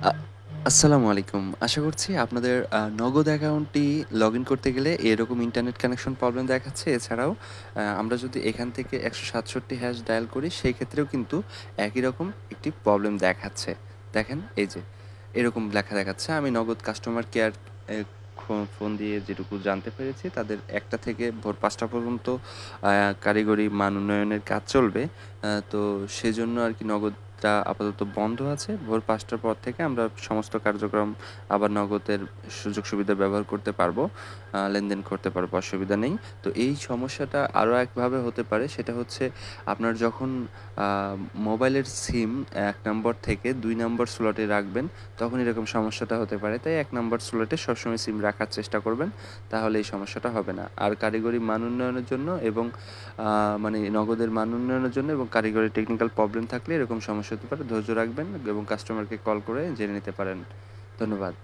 আ আসসালামু আলাইকুম। আশা করছি আপনাদের নগদ অ্যাকাউন্টটি লগইন করতে গেলে এরকম ইন্টারনেট কানেকশন প্রবলেম দেখাচ্ছে। এছাড়াও আমরা যদি এখান থেকে ১৬৭ ডায়াল করি সেই ক্ষেত্রেও কিন্তু একই রকম একটি প্রবলেম দেখাচ্ছে। দেখেন এই যে এরকম লেখা দেখাচ্ছে। আমি নগদ কাস্টমার কেয়ার এ ফোন দিয়ে যেটুকু জানতে পেরেছি তাদের ১টা থেকে ভোর ৫টা পর্যন্ত আ কারিগরি মান উন্নয়নের কাজ চলবে। তো সেজন্য আরকি নগদটা আপাতত বন্ধ আছে। ভোর ৫টার পর থেকে আমরা সমস্ত কার্যক্রম আবার নগদের সুযোগ সুবিধা ব্যবহার করতে পারবো। লেনদেন করতে পারবো, অসুবিধা নেই। তো এই সমস্যাটা আরো একভাবে হতে পারে সেটা হচ্ছে আপনার যখন আ মোবাইলের সিম ১ নাম্বার থেকে ২ নাম্বার স্লটে রাখবেন, তখন এরকম সমস্যাটা হতে পারে। তাই ১ নাম্বার স্লটে সবসময় সিম রাখার চেষ্টা করবেন। তাহলে এই সমস্যাটা হবে না। আর কারিগরি মান উন্নয়নের জন্য এবং মানে নগদের মান উন্নয়নের জন্য এবং কারিগরি টেকনিক্যাল প্রবলেম থাকলে এরকম সমস্যা হতে পারে। ধৈর্য রাখবেন এবং কাস্টমারকে কল করে জেনে নিতে পারেন। ধন্যবাদ।